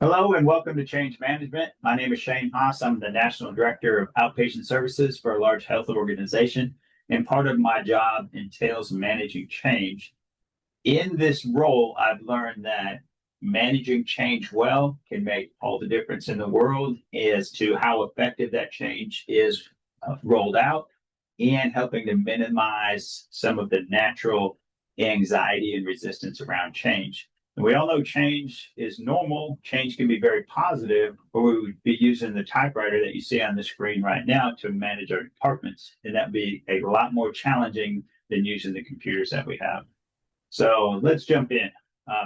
Hello and welcome to Change Management. My name is Shane Haas. I'm the National Director of Outpatient Services for a large health organization, and part of my job entails managing change. In this role, I've learned that managing change well can make all the difference in the world as to how effective that change is rolled out and helping to minimize some of the natural anxiety and resistance around change. And we all know change is normal. Change can be very positive, or we would be using the typewriter that you see on the screen right now to manage our departments. And that would be a lot more challenging than using the computers that we have. So let's jump in.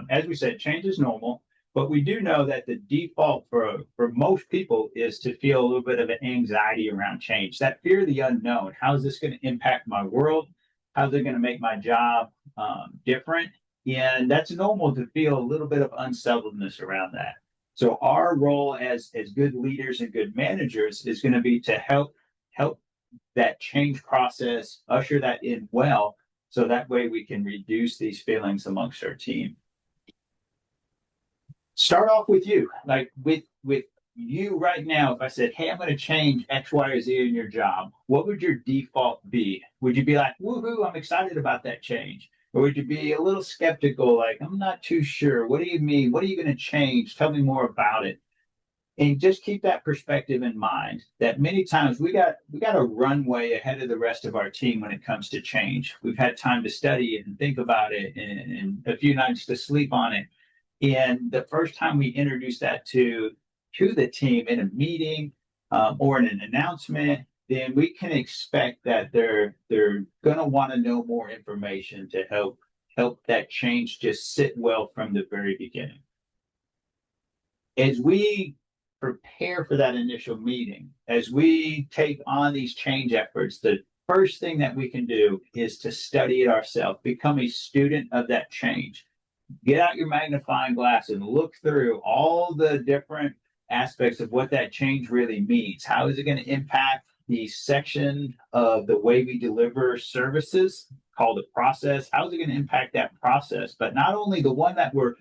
As we said, change is normal, but we do know that the default for most people is to feel a little bit of an anxiety around change, that fear of the unknown. How is this going to impact my world? How's it going to make my job different? And that's normal to feel a little bit of unsettledness around that. So our role as good leaders and good managers is going to be to help that change process, usher that in well, so that way we can reduce these feelings amongst our team. Start off with you, like with you right now. If I said, "Hey, I'm going to change X, Y, or Z in your job," what would your default be? Would you be like, "Woohoo, I'm excited about that change," or would you be a little skeptical, like, "I'm not too sure. What do you mean? What are you going to change? Tell me more about it." And just keep that perspective in mind that many times we got a runway ahead of the rest of our team when it comes to change. We've had time to study it and think about it and a few nights to sleep on it. And the first time we introduce that to the team in a meeting or in an announcement, then we can expect that they're going to want to know more information to help that change just sit well from the very beginning. As we prepare for that initial meeting, as we take on these change efforts, the first thing that we can do is to study it ourselves, become a student of that change. Get out your magnifying glass and look through all the different aspects of what that change really means. How is it going to impact the section of the way we deliver services called the process? How is it going to impact that process? But not only the one that we're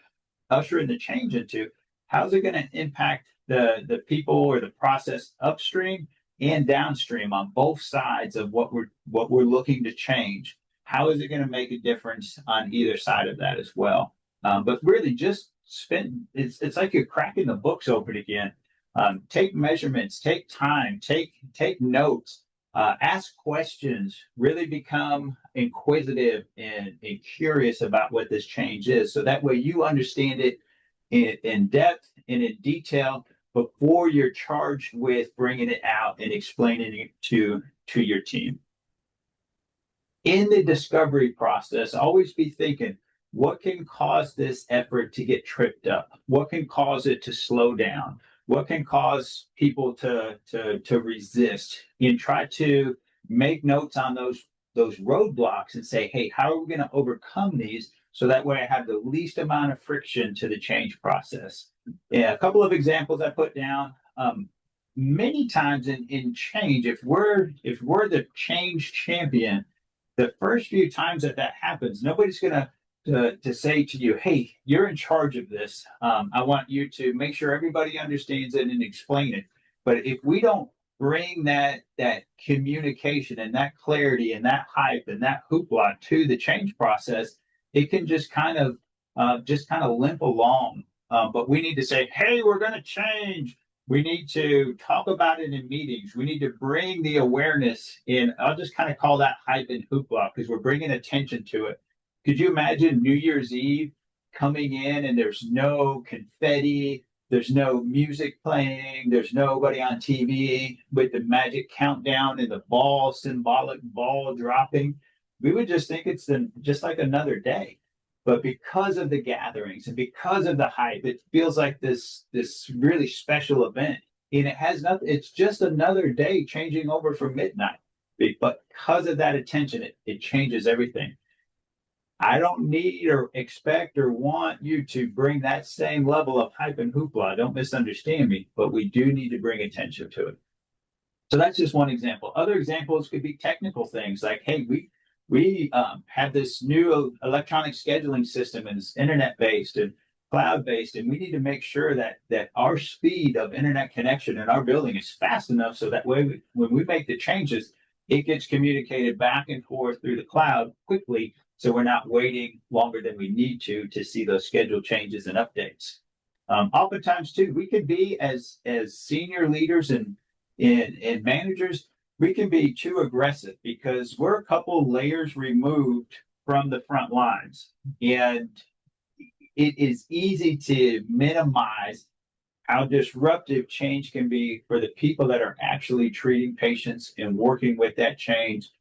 ushering the change into, how's it going to impact the people or the process upstream and downstream on both sides of what we're looking to change? How is it going to make a difference on either side of that as well? But really, just spend. It's like you're cracking the books open again. Take measurements, take time, take notes, ask questions. Really become inquisitive and curious about what this change is, so that way you understand it in depth and in detail before you're charged with bringing it out and explaining it to your team. In the discovery process, always be thinking, what can cause this effort to get tripped up? What can cause it to slow down? What can cause people to resist? And try to make notes on those roadblocks and say, hey, how are we going to overcome these? So that way I have the least amount of friction to the change process. Yeah, a couple of examples I put down. Many times in change, if we're the change champion, the first few times that happens, nobody's going to say to you, hey, you're in charge of this. I want you to make sure everybody understands it and explain it. But if we don't bring that communication and that clarity and that hype and that hoopla to the change process, it can just kind of limp along. But we need to say, hey, we're going to change. We need to talk about it in meetings. We need to bring the awareness in. I'll just kind of call that hype and hoopla because we're bringing attention to it. Could you imagine New Year's Eve coming in and there's no confetti, there's no music playing, there's nobody on TV with the magic countdown and the symbolic ball dropping? We would just think it's just like another day. But because of the gatherings and because of the hype, it feels like this really special event. And it has nothing, it's just another day changing over from midnight. But because of that attention, it changes everything. I don't need or expect or want you to bring that same level of hype and hoopla. Don't misunderstand me, but we do need to bring attention to it. So that's just one example. Other examples could be technical things like, hey, we have this new electronic scheduling system and it's internet based, and cloud-based, and we need to make sure that our speed of internet connection in our building is fast enough so that way when we make the changes, it gets communicated back and forth through the cloud quickly, so we're not waiting longer than we need to see those schedule changes and updates. Oftentimes too, we could be as senior leaders and managers, we can be too aggressive because we're a couple layers removed from the front lines, and it is easy to minimize how disruptive change can be for the people that are actually treating patients and working with that change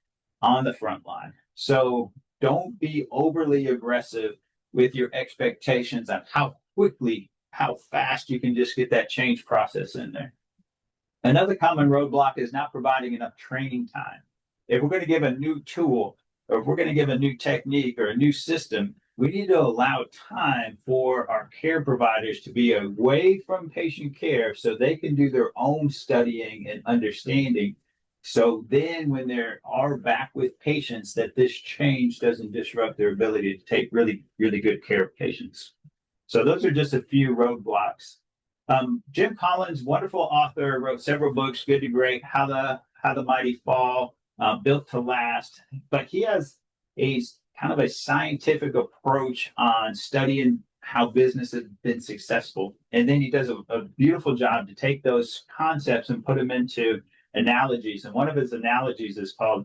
on the front line. So don't be overly aggressive with your expectations on how quickly, how fast you can just get that change process in there. Another common roadblock is not providing enough training time. If we're going to give a new tool, or if we're going to give a new technique or a new system, we need to allow time for our care providers to be away from patient care so they can do their own studying and understanding. So then when they are back with patients, that this change doesn't disrupt their ability to take really, really good care of patients. So those are just a few roadblocks. Jim Collins, wonderful author, wrote several books, Good to Great, How the Mighty Fall, Built to Last. But he has a kind of a scientific approach on studying how business has been successful. And then he does a beautiful job to take those concepts and put them into analogies. And one of his analogies is called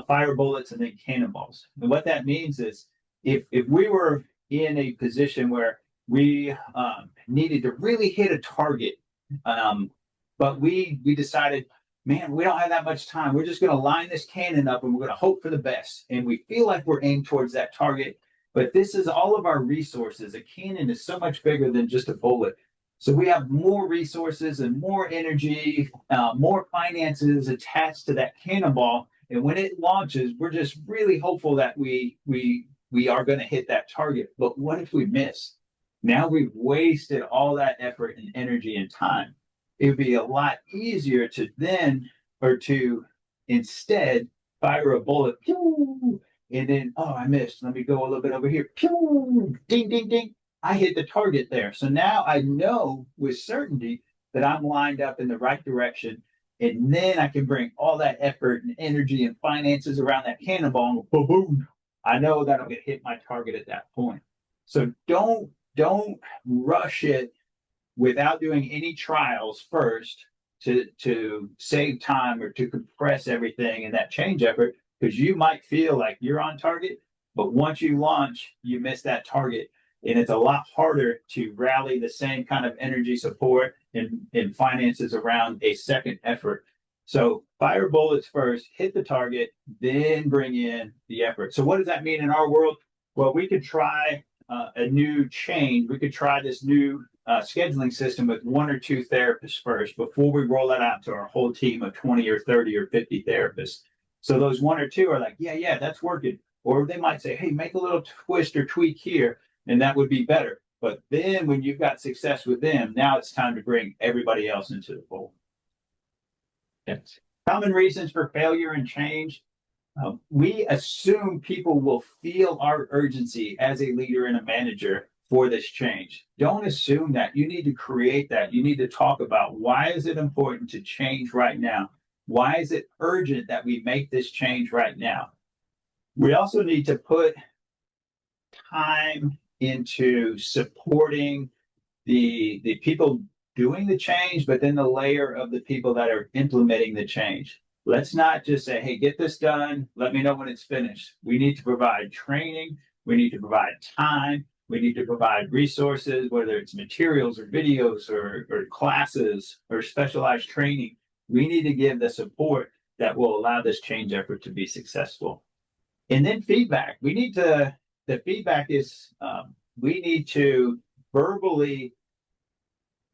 fire bullets and then cannonballs. And what that means is if we were in a position where we needed to really hit a target, but we decided, man, we don't have that much time. We're just going to line this cannon up and we're going to hope for the best. And we feel like we're aimed towards that target, but this is all of our resources. A cannon is so much bigger than just a bullet. So we have more resources and more energy, more finances attached to that cannonball. And when it launches, we're just really hopeful that we are going to hit that target. But what if we miss? Now we've wasted all that effort and energy and time. It would be a lot easier to instead fire a bullet, pew, and then, oh, I missed. Let me go a little bit over here, pew, ding, ding, ding. I hit the target there. So now I know with certainty that I'm lined up in the right direction. And then I can bring all that effort and energy and finances around that cannonball and boom, boom. I know that I'll get hit my target at that point. So don't rush it without doing any trials first to save time or to compress everything in that change effort, because you might feel like you're on target, but once you launch, you miss that target. And it's a lot harder to rally the same kind of energy support and finances around a second effort. So fire bullets first, hit the target, then bring in the effort. So what does that mean in our world? Well, we could try a new change. We could try this new scheduling system with one or two therapists first before we roll that out to our whole team of 20 or 30 or 50 therapists. So those one or two are like, yeah, that's working. Or they might say, hey, make a little twist or tweak here, and that would be better. But then when you've got success with them, now it's time to bring everybody else into the fold. Yes. Common reasons for failure and change. We assume people will feel our urgency as a leader and a manager for this change. Don't assume that. You need to create that. You need to talk about, why is it important to change right now? Why is it urgent that we make this change right now? We also need to put time into supporting the people doing the change, but then the layer of the people that are implementing the change. Let's not just say, hey, get this done. Let me know when it's finished. We need to provide training. We need to provide time. We need to provide resources, whether it's materials or videos or classes or specialized training. We need to give the support that will allow this change effort to be successful. And then feedback. The feedback is, we need to verbally,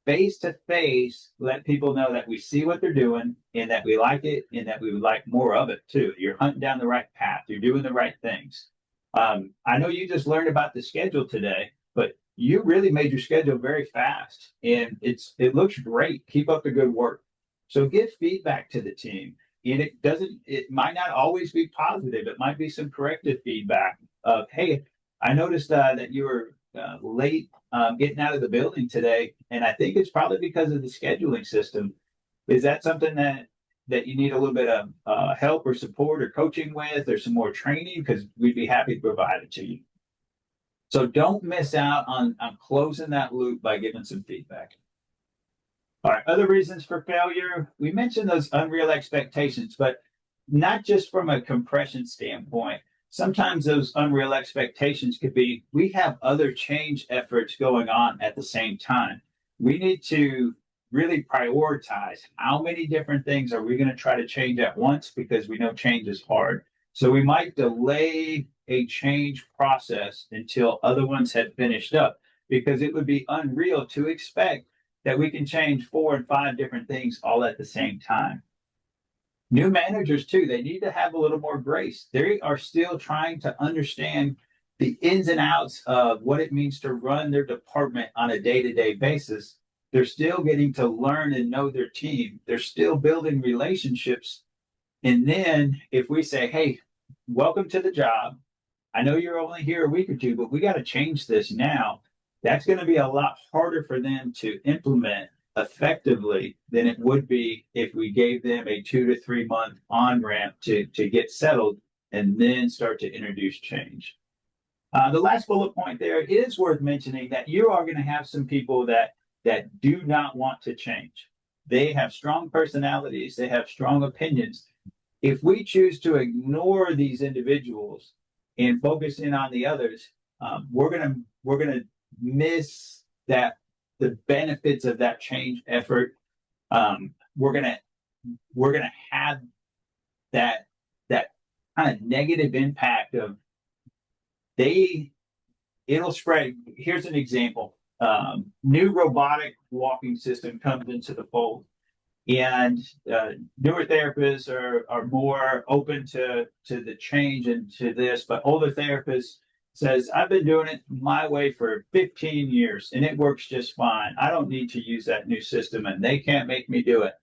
face to face, let people know that we see what they're doing and that we like it and that we would like more of it too. You're hunting down the right path. You're doing the right things. I know you just learned about the schedule today, but you really made your schedule very fast and it looks great. Keep up the good work. So give feedback to the team. And it might not always be positive. It might be some corrective feedback of, hey, I noticed that you were late getting out of the building today, and I think it's probably because of the scheduling system. Is that something that you need a little bit of help or support or coaching with, or some more training? Because we'd be happy to provide it to you. So don't miss out on closing that loop by giving some feedback. All right, other reasons for failure. We mentioned those unreal expectations, but not just from a compression standpoint. Sometimes those unreal expectations could be we have other change efforts going on at the same time. We need to really prioritize how many different things are we going to try to change at once, because we know change is hard. So we might delay a change process until other ones have finished up, because it would be unreal to expect that we can change 4 and 5 different things all at the same time. New managers too, they need to have a little more grace. They are still trying to understand the ins and outs of what it means to run their department on a day-to-day basis. They're still getting to learn and know their team. They're still building relationships. And then if we say, hey, welcome to the job. I know you're only here a week or two, but we got to change this now. That's going to be a lot harder for them to implement effectively than it would be if we gave them a 2 to 3 month on ramp to get settled and then start to introduce change. The last bullet point there, it is worth mentioning that you are going to have some people that do not want to change. They have strong personalities. They have strong opinions. If we choose to ignore these individuals and focus in on the others, we're gonna miss the benefits of that change effort. We're gonna have that kind of negative impact of it'll spread. Here's an example. New robotic walking system comes into the fold, and newer therapists are more open to the change and to this, but older therapists says, I've been doing it my way for 15 years and it works just fine. I don't need to use that new system, and they can't make me do it.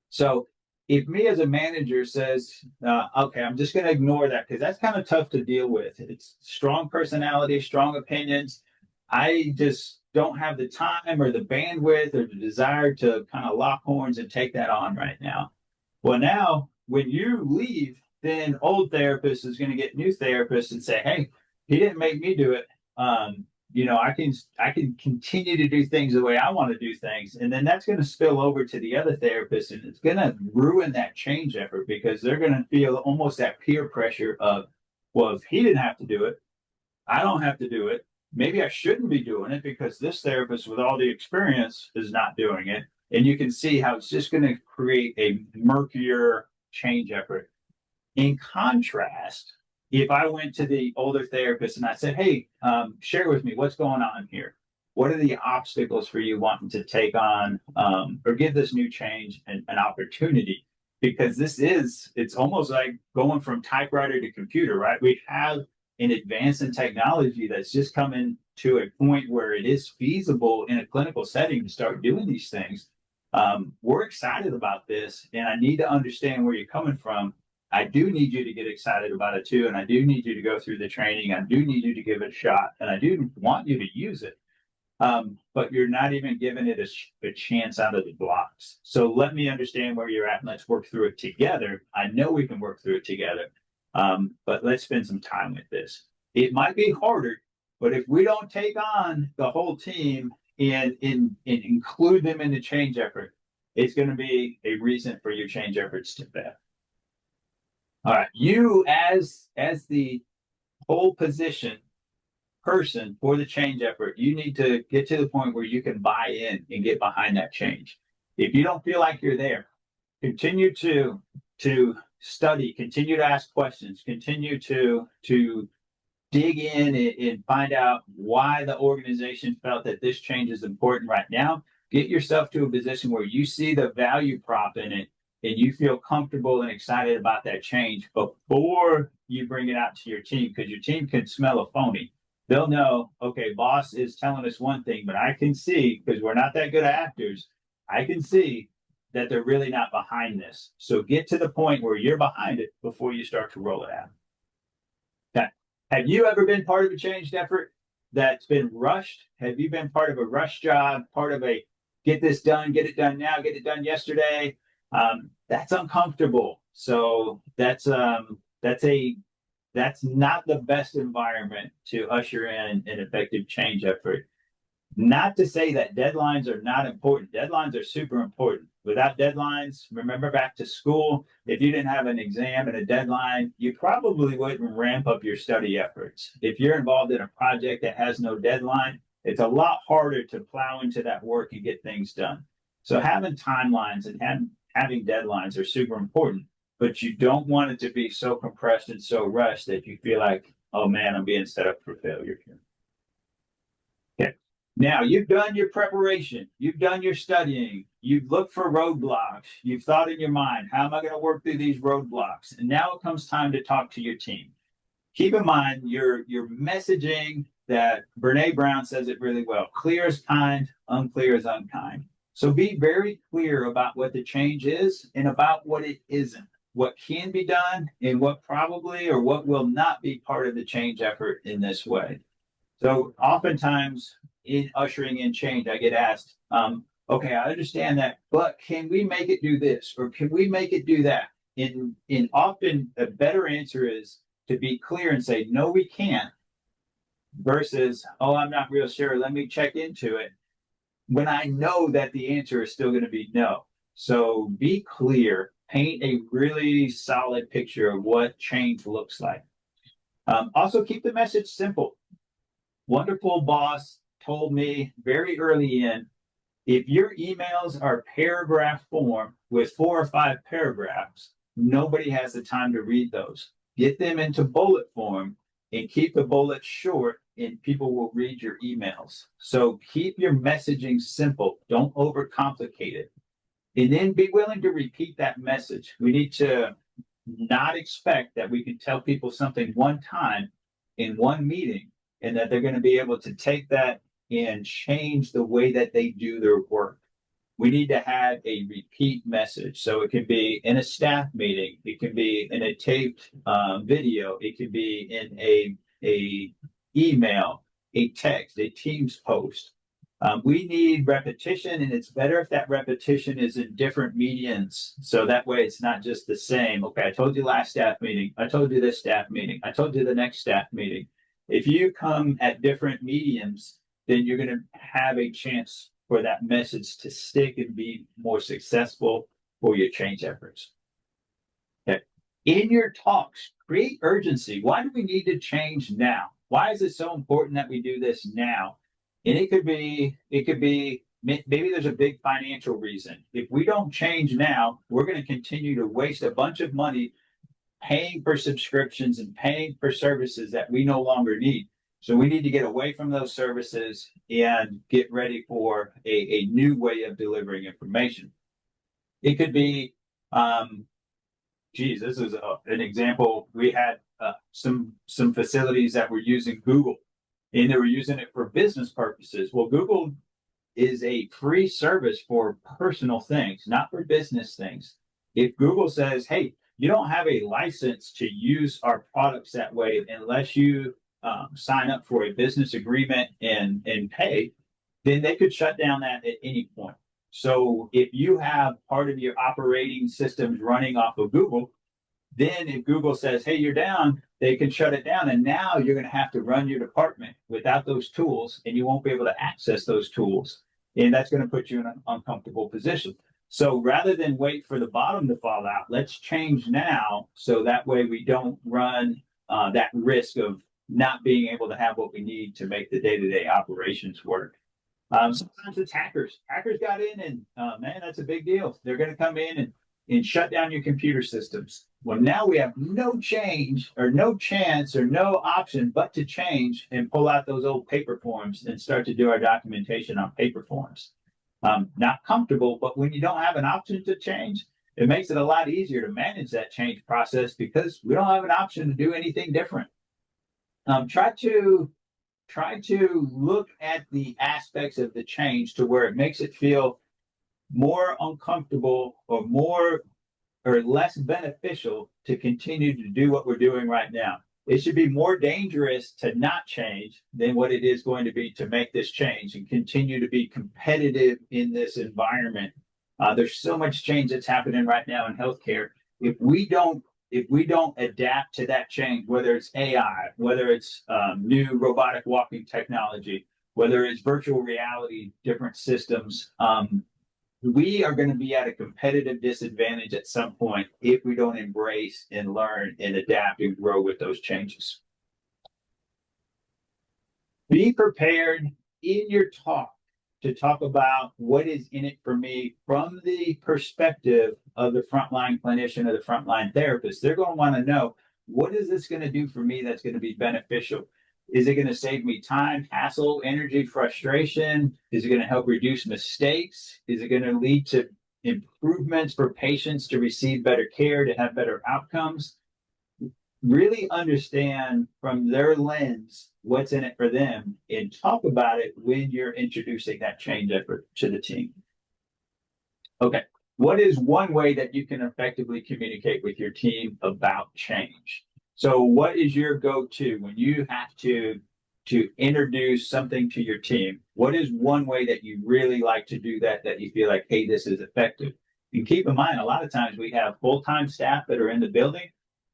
So if me as a manager says, okay, I'm just going to ignore that, because that's kind of tough to deal with. It's strong personality, strong opinions. I just don't have the time or the bandwidth or the desire to kind of lock horns and take that on right now. Well, now when you leave, then old therapist is going to get new therapists and say, hey, he didn't make me do it. I can continue to do things the way I want to do things. And then that's going to spill over to the other therapist, and it's going to ruin that change effort, because they're going to feel almost that peer pressure of, well, if he didn't have to do it, I don't have to do it. Maybe I shouldn't be doing it because this therapist with all the experience is not doing it. And you can see how it's just going to create a murkier change effort. In contrast, if I went to the older therapist and I said, hey, share with me what's going on here. What are the obstacles for you wanting to take on or give this new change an opportunity? Because it's almost like going from typewriter to computer, right? We have an advance in technology that's just coming to a point where it is feasible in a clinical setting to start doing these things. We're excited about this, and I need to understand where you're coming from. I do need you to get excited about it too, and I do need you to go through the training. I do need you to give it a shot, and I do want you to use it. But you're not even giving it a chance out of the blocks. So let me understand where you're at, and let's work through it together. I know we can work through it together, but let's spend some time with this. It might be harder, but if we don't take on the whole team and include them in the change effort, it's going to be a reason for your change efforts to fail. All right, you as the whole person for the change effort, you need to get to the point where you can buy in and get behind that change. If you don't feel like you're there, continue to study, continue to ask questions, continue to dig in and find out why the organization felt that this change is important right now. Get yourself to a position where you see the value prop in it and you feel comfortable and excited about that change before you bring it out to your team, because your team can smell a phony. They'll know, okay, boss is telling us one thing, but I can see, because we're not that good at actors, I can see that they're really not behind this. So get to the point where you're behind it before you start to roll it out. Okay. Have you ever been part of a changed effort? that's been rushed? Have you been part of a rush job, part of a get this done, get it done now, get it done yesterday? That's uncomfortable. So that's not the best environment to usher in an effective change effort. Not to say that deadlines are not important. Deadlines are super important. Without deadlines, remember back to school, if you didn't have an exam and a deadline, you probably wouldn't ramp up your study efforts. If you're involved in a project that has no deadline, it's a lot harder to plow into that work and get things done. So having timelines and having deadlines are super important, but you don't want it to be so compressed and so rushed that you feel like, oh man, I'm being set up for failure here. Okay. Now you've done your preparation, you've done your studying, you've looked for roadblocks, you've thought in your mind, how am I going to work through these roadblocks? And now it comes time to talk to your team. Keep in mind your messaging that Brene Brown says it really well. Clear is kind, unclear is unkind. So be very clear about what the change is and about what it isn't, what can be done and what probably or what will not be part of the change effort in this way. So oftentimes in ushering in change, I get asked, okay, I understand that, but can we make it do this or can we make it do that? In often a better answer is to be clear and say, no, we can't, versus, oh, I'm not real sure. Let me check into it. When I know that the answer is still going to be no. So be clear, paint a really solid picture of what change looks like. Also, keep the message simple. Wonderful boss told me very early in, if your emails are paragraph form with 4 or 5 paragraphs, nobody has the time to read those. Get them into bullet form and keep the bullets short, and people will read your emails. So keep your messaging simple. Don't overcomplicate it. And then be willing to repeat that message. We need to not expect that we can tell people something one time in one meeting and that they're going to be able to take that and change the way that they do their work. We need to have a repeat message. So it can be in a staff meeting, it can be in a taped video, it can be in a email, a text, a Teams post. We need repetition, and it's better if that repetition is in different mediums. So that way it's not just the same. Okay, I told you last staff meeting, I told you this staff meeting, I told you the next staff meeting. If you come at different mediums, then you're going to have a chance for that message to stick and be more successful for your change efforts. Okay. In your talks, create urgency. Why do we need to change now? Why is it so important that we do this now? And it could be maybe there's a big financial reason. If we don't change now, we're going to continue to waste a bunch of money paying for subscriptions and paying for services that we no longer need. So we need to get away from those services and get ready for a new way of delivering information. It could be, this is an example. We had some facilities that were using Google, and they were using it for business purposes. Well, Google is a free service for personal things, not for business things. If Google says, hey, you don't have a license to use our products that way unless you sign up for a business agreement and pay, then they could shut down that at any point. So if you have part of your operating systems running off of Google, then if Google says, hey, you're down, they can shut it down. And now you're going to have to run your department without those tools, and you won't be able to access those tools. And that's going to put you in an uncomfortable position. So rather than wait for the bottom to fall out, let's change now so that way we don't run that risk of not being able to have what we need to make the day-to-day operations work. Sometimes it's hackers. Hackers got in, and man, that's a big deal. They're going to come in and shut down your computer systems. Well, now we have no change or no chance or no option but to change and pull out those old paper forms and start to do our documentation on paper forms. Not comfortable, but when you don't have an option to change, it makes it a lot easier to manage that change process because we don't have an option to do anything different. Try to look at the aspects of the change to where it makes it feel more uncomfortable or less beneficial to continue to do what we're doing right now. It should be more dangerous to not change than what it is going to be to make this change and continue to be competitive in this environment. There's so much change that's happening right now in healthcare. If we don't adapt to that change, whether it's AI, whether it's new robotic walking technology, whether it's virtual reality, different systems, we are going to be at a competitive disadvantage at some point if we don't embrace and learn and adapt and grow with those changes. Be prepared in your talk to talk about what is in it for me from the perspective of the frontline clinician or the frontline therapist. They're going to want to know, what is this going to do for me that's going to be beneficial? Is it going to save me time, hassle, energy, frustration? Is it going to help reduce mistakes? Is it going to lead to improvements for patients to receive better care, to have better outcomes? Really understand from their lens what's in it for them and talk about it when you're introducing that change effort to the team. Okay, what is one way that you can effectively communicate with your team about change? So what is your go-to when you have to introduce something to your team? What is one way that you really like to do that you feel like, hey, this is effective? And keep in mind, a lot of times we have full-time staff that are in the building.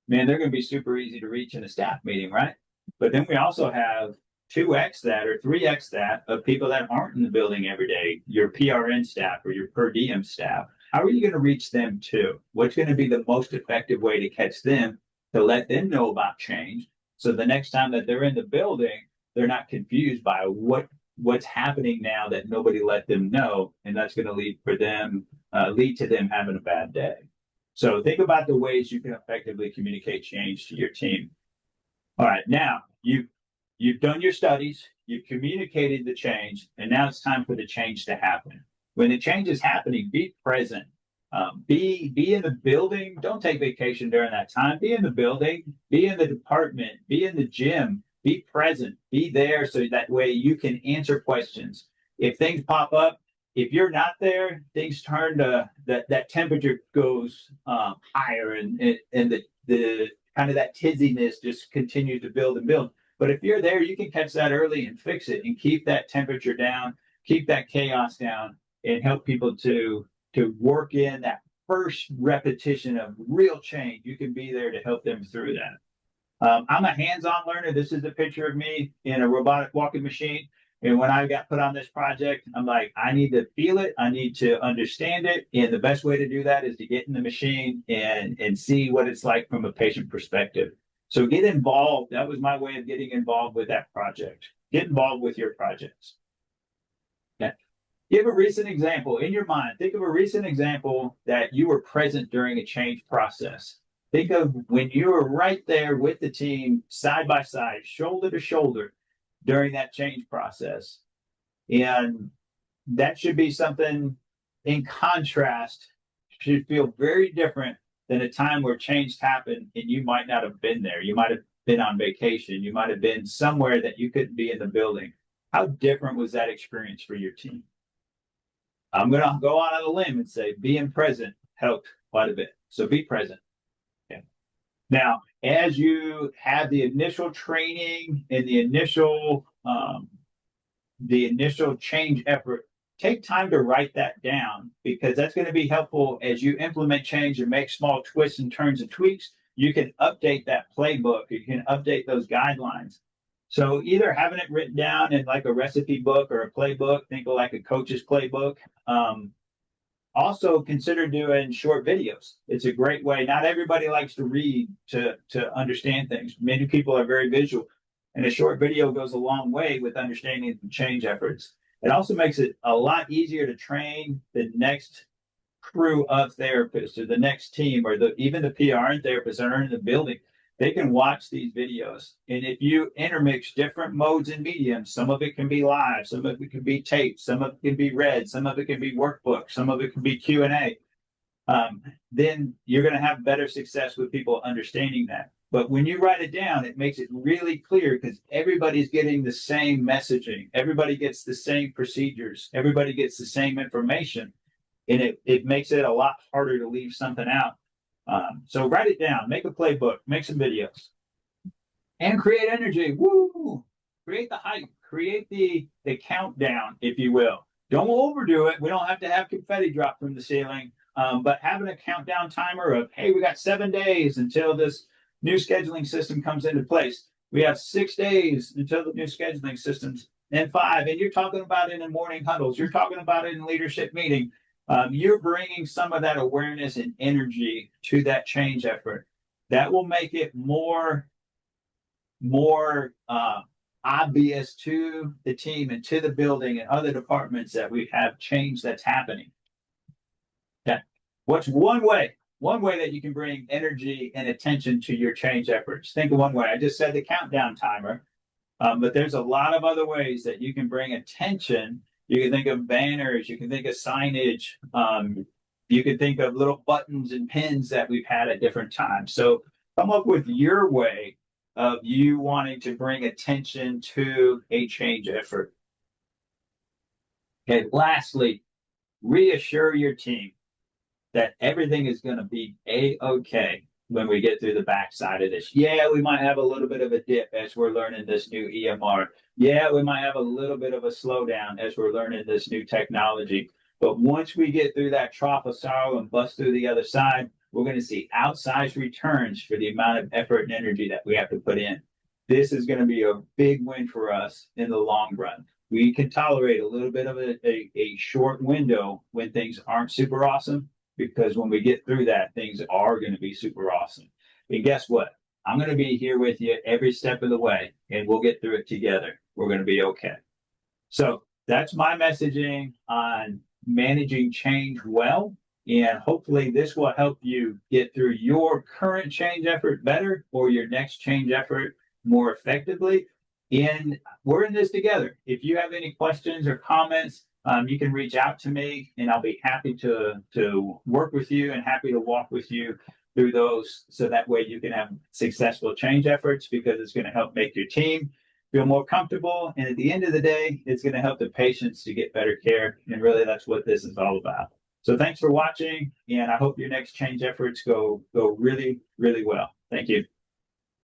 Man, they're going to be super easy to reach in a staff meeting, right? But then we also have 2x that or 3x that of people that aren't in the building every day, your PRN staff or your per diem staff. How are you going to reach them too? What's going to be the most effective way to catch them, to let them know about change, so the next time that they're in the building, they're not confused by what's happening now that nobody let them know, and that's going to lead to them having a bad day. So think about the ways you can effectively communicate change to your team. All right, now you've done your studies, you've communicated the change, and now it's time for the change to happen. When the change is happening, be present. Be in the building. Don't take vacation during that time. Be in the building. Be in the department. Be in the gym. Be present. Be there so that way you can answer questions. If things pop up, if you're not there, things turn to that temperature goes higher, and the kind of that tizziness just continues to build and build. But if you're there, you can catch that early and fix it and keep that temperature down, keep that chaos down, and help people to work in that first repetition of real change. You can be there to help them through that. I'm a hands-on learner. This is a picture of me in a robotic walking machine. And when I got put on this project, I'm like, I need to feel it. I need to understand it. And the best way to do that is to get in the machine and see what it's like from a patient perspective. So get involved. That was my way of getting involved with that project. Get involved with your projects. Okay. Give a recent example in your mind. Think of a recent example that you were present during a change process. Think of when you were right there with the team, side by side, shoulder to shoulder, during that change process. And that should be something in contrast, should feel very different than a time where change happened and you might not have been there. You might have been on vacation. You might have been somewhere that you couldn't be in the building. How different was that experience for your team? I'm going to go out on a limb and say being present helped quite a bit. So be present. Okay. Now, as you have the initial training and the initial change effort, take time to write that down, because that's going to be helpful as you implement change and make small twists and turns and tweaks. You can update that playbook. You can update those guidelines. So either having it written down in like a recipe book or a playbook, think of like a coach's playbook. Also consider doing short videos. It's a great way. Not everybody likes to read to understand things. Many people are very visual, and a short video goes a long way with understanding the change efforts. It also makes it a lot easier to train the next crew of therapists or the next team or even the PRN therapists that are in the building. They can watch these videos. And if you intermix different modes and mediums, some of it can be live, some of it can be taped, some of it can be read, some of it can be workbook, some of it can be Q&A. Then you're going to have better success with people understanding that. But when you write it down, it makes it really clear, because everybody's getting the same messaging. Everybody gets the same procedures. Everybody gets the same information. And it makes it a lot harder to leave something out. So write it down, make a playbook, make some videos. and create energy. Woo! Create the hype, create the countdown, if you will. Don't overdo it. We don't have to have confetti drop from the ceiling, but having a countdown timer of, hey, we got 7 days until this new scheduling system comes into place. We have 6 days until the new scheduling systems, and 5. And you're talking about it in morning huddles. You're talking about it in leadership meeting. You're bringing some of that awareness and energy to that change effort. That will make it more obvious to the team and to the building and other departments that we have change that's happening. Okay. What's one way that you can bring energy and attention to your change efforts? Think of one way. I just said the countdown timer, but there's a lot of other ways that you can bring attention. You can think of banners, you can think of signage, you can think of little buttons and pins that we've had at different times. So come up with your way of you wanting to bring attention to a change effort. Okay, lastly, reassure your team that everything is going to be a-okay when we get through the backside of this. Yeah, we might have a little bit of a dip as we're learning this new EMR. Yeah, we might have a little bit of a slowdown as we're learning this new technology. But once we get through that trough of sorrow and bust through the other side, we're going to see outsized returns for the amount of effort and energy that we have to put in. This is going to be a big win for us in the long run. We can tolerate a little bit of a short window when things aren't super awesome, because when we get through that, things are going to be super awesome. And guess what? I'm going to be here with you every step of the way, and we'll get through it together. We're going to be okay. So that's my messaging on managing change well. And hopefully this will help you get through your current change effort better, or your next change effort more effectively. And we're in this together. If you have any questions or comments, you can reach out to me, and I'll be happy to work with you and happy to walk with you through those, so that way you can have successful change efforts, because it's going to help make your team feel more comfortable. And at the end of the day, it's going to help the patients to get better care. And really, that's what this is all about. So thanks for watching, and I hope your next change efforts go really, really well. Thank you.